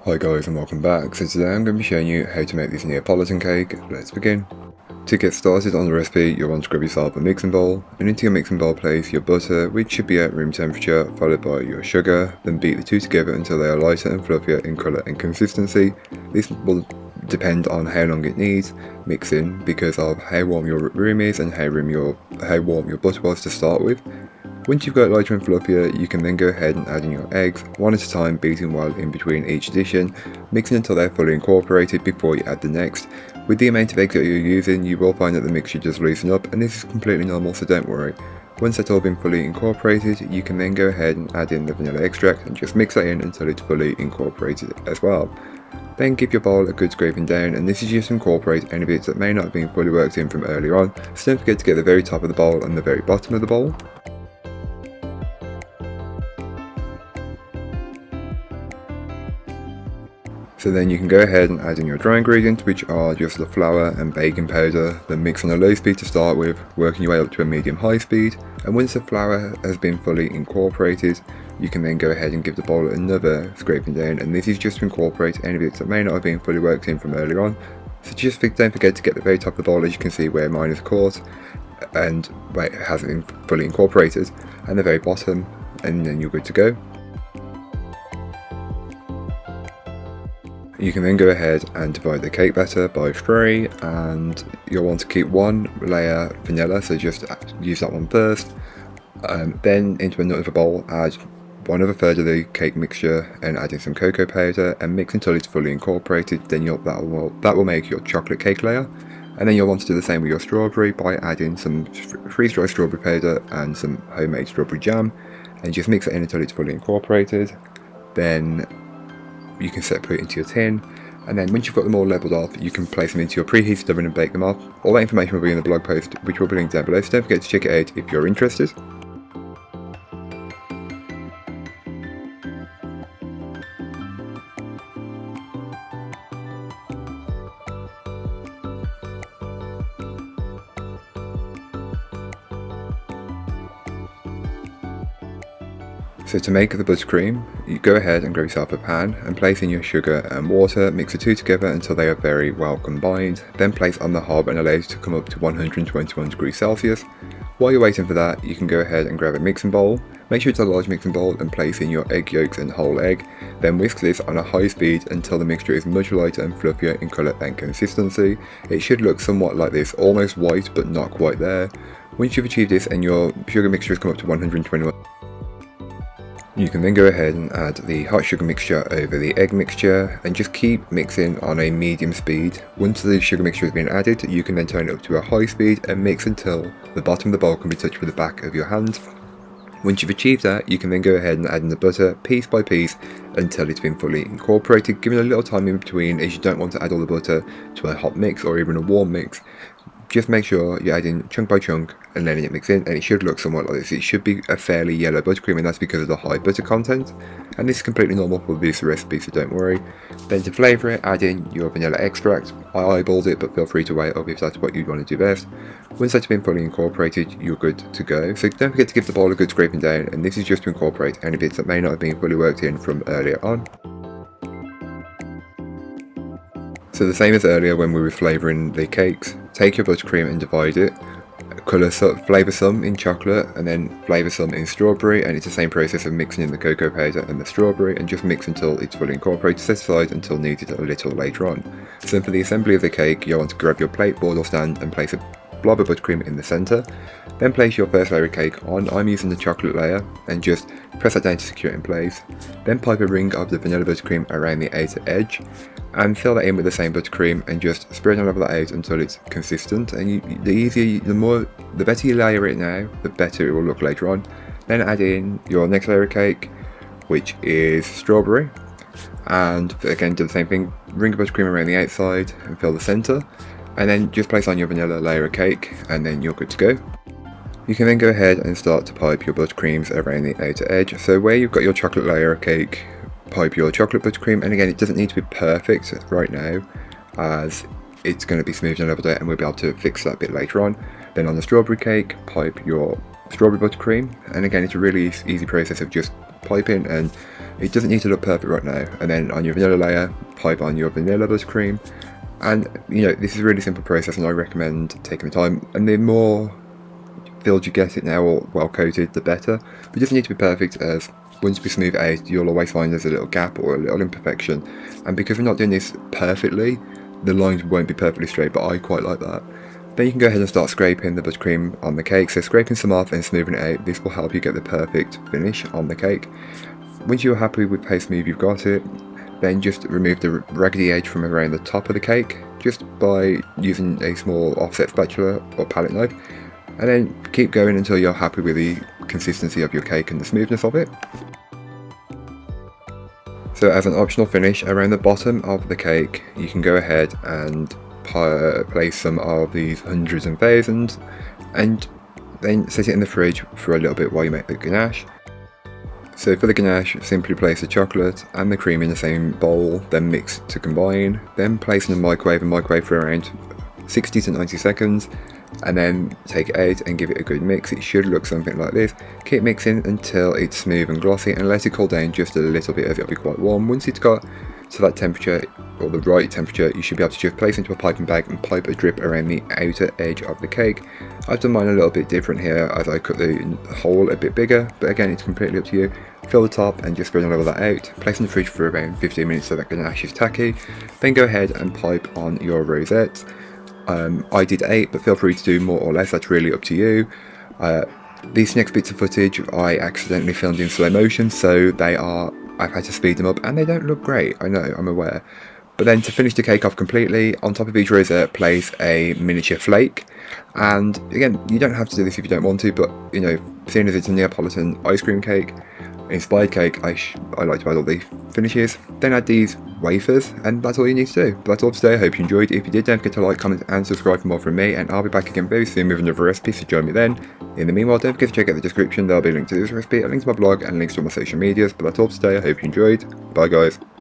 Hi guys and welcome back. So today I'm going to be showing you how to make this Neapolitan cake. Let's begin. To get started on the recipe, you'll want to grab yourself a mixing bowl, and into your mixing bowl place your butter, which should be at room temperature, followed by your sugar, then beat the two together until they are lighter and fluffier in colour and consistency. This will depend on how long it needs mixing because of how warm your room is and how warm your butter was to start with. Once you've got it lighter and fluffier, you can then go ahead and add in your eggs, one at a time, beating while in between each addition, mixing until they're fully incorporated before you add the next. With the amount of eggs that you're using, you will find that the mixture does loosen up, and this is completely normal, so don't worry. Once that's all been fully incorporated, you can then go ahead and add in the vanilla extract and just mix that in until it's fully incorporated as well. Then give your bowl a good scraping down, and this is just to incorporate any bits that may not have been fully worked in from earlier on, so don't forget to get the very top of the bowl and the very bottom of the bowl. So then you can go ahead and add in your dry ingredients, which are just the flour and baking powder, then mix on a low speed to start with, working your way up to a medium-high speed, and once the flour has been fully incorporated, you can then go ahead and give the bowl another scraping down, and this is just to incorporate any bits that may not have been fully worked in from earlier on. So just don't forget to get the very top of the bowl, as you can see where mine is caught, and where it hasn't been fully incorporated, and the very bottom, and then you're good to go. You can then go ahead and divide the cake batter by 3, and you'll want to keep one layer vanilla, so just use that one first. Then into another bowl add 1/3 of the cake mixture and add in some cocoa powder and mix until it's fully incorporated. Then that will make your chocolate cake layer. And then you'll want to do the same with your strawberry by adding some freeze-dried strawberry powder and some homemade strawberry jam, and just mix it in until it's fully incorporated. Then you can separate it into your tin, and then once you've got them all leveled off, you can place them into your preheated oven and bake them up. All that information will be in the blog post, which will be linked down below, so don't forget to check it out if you're interested. So to make the buttercream, you go ahead and grab yourself a pan and place in your sugar and water, mix the two together until they are very well combined, then place on the hob and allow it to come up to 121 degrees Celsius. While you're waiting for that, you can go ahead and grab a mixing bowl, make sure it's a large mixing bowl, and place in your egg yolks and whole egg, then whisk this on a high speed until the mixture is much lighter and fluffier in colour and consistency. It should look somewhat like this, almost white but not quite there. Once you've achieved this and your sugar mixture has come up to 121, you can then go ahead and add the hot sugar mixture over the egg mixture and just keep mixing on a medium speed. Once the sugar mixture has been added, you can then turn it up to a high speed and mix until the bottom of the bowl can be touched with the back of your hand. Once you've achieved that, you can then go ahead and add in the butter piece by piece until it's been fully incorporated, giving a little time in between, as you don't want to add all the butter to a hot mix or even a warm mix. Just make sure you add in chunk by chunk and letting it mix in, and it should look somewhat like this. It should be a fairly yellow buttercream, and that's because of the high butter content, and this is completely normal for this recipe, so don't worry. Then to flavour it, add in your vanilla extract. I eyeballed it, but feel free to weigh it up if that's what you want to do best. Once that's been fully incorporated, you're good to go. So don't forget to give the bowl a good scraping down, and this is just to incorporate any bits that may not have been fully worked in from earlier on. So the same as earlier when we were flavouring the cakes, take your buttercream and divide it, flavour some in chocolate and then flavour some in strawberry, and it's the same process of mixing in the cocoa powder and the strawberry, and just mix until it's fully incorporated, set aside until needed a little later on. So for the assembly of the cake, you'll want to grab your plate, board or stand and place a blob of buttercream in the centre. Then place your first layer of cake on. I'm using the chocolate layer, and just press that down to secure it in place. Then pipe a ring of the vanilla buttercream around the outer edge and fill that in with the same buttercream and just spread and level that out until it's consistent. And the better you layer it now, the better it will look later on. Then add in your next layer of cake, which is strawberry, and again do the same thing, ring of buttercream around the outside and fill the centre, and then just place on your vanilla layer of cake, and then you're good to go. You can then go ahead and start to pipe your buttercreams around the outer edge. So where you've got your chocolate layer of cake, pipe your chocolate buttercream, and again it doesn't need to be perfect right now, as it's going to be smooth and leveled out, and we'll be able to fix that bit later on. Then on the strawberry cake, pipe your strawberry buttercream, and again it's a really easy process of just piping, and it doesn't need to look perfect right now. And then on your vanilla layer, pipe on your vanilla buttercream, and this is a really simple process, and I recommend taking the time. And the more filled you get it now, or well coated, the better. But it doesn't need to be perfect, as once we smooth it out, you'll always find there's a little gap or a little imperfection. And because we're not doing this perfectly, the lines won't be perfectly straight, but I quite like that. Then you can go ahead and start scraping the buttercream on the cake. So scraping some off and smoothing it out, this will help you get the perfect finish on the cake. Once you're happy with how smooth you've got it, then just remove the raggedy edge from around the top of the cake, just by using a small offset spatula or palette knife. And then keep going until you're happy with the consistency of your cake and the smoothness of it. So as an optional finish, around the bottom of the cake, you can go ahead and place some of these hundreds and thousands, and then set it in the fridge for a little bit while you make the ganache. So for the ganache, simply place the chocolate and the cream in the same bowl, then mix to combine, then place in the microwave and microwave for around 60 to 90 seconds, and then take it out and give it a good mix. It should look something like this. Keep mixing until it's smooth and glossy, and let it cool down just a little bit, as it'll be quite warm. Once it's got to that temperature, or the right temperature, you should be able to just place into a piping bag and pipe a drip around the outer edge of the cake. I've done mine a little bit different here, as I cut the hole a bit bigger, but again it's completely up to you. Fill the top and just spread and level that out. Place in the fridge for around 15 minutes so that ganache is tacky. Then go ahead and pipe on your rosettes. I did 8, but feel free to do more or less, that's really up to you. These next bits of footage I accidentally filmed in slow motion, so I've had to speed them up, and they don't look great, I know, I'm aware. But then to finish the cake off completely, on top of each rosette, place a miniature flake. And again, you don't have to do this if you don't want to, but seeing as it's a Neapolitan ice cream cake, inspired cake, I like to add all the finishes. Then add these wafers, and that's all you need to do. But that's all for today. I hope you enjoyed. If you did, don't forget to like, comment and subscribe for more from me, and I'll be back again very soon with another recipe, so join me then. In the meanwhile, don't forget to check out the description. There'll be a link to this recipe, a link to my blog, and links to all my social medias. But that's all for today. I hope you enjoyed. Bye guys.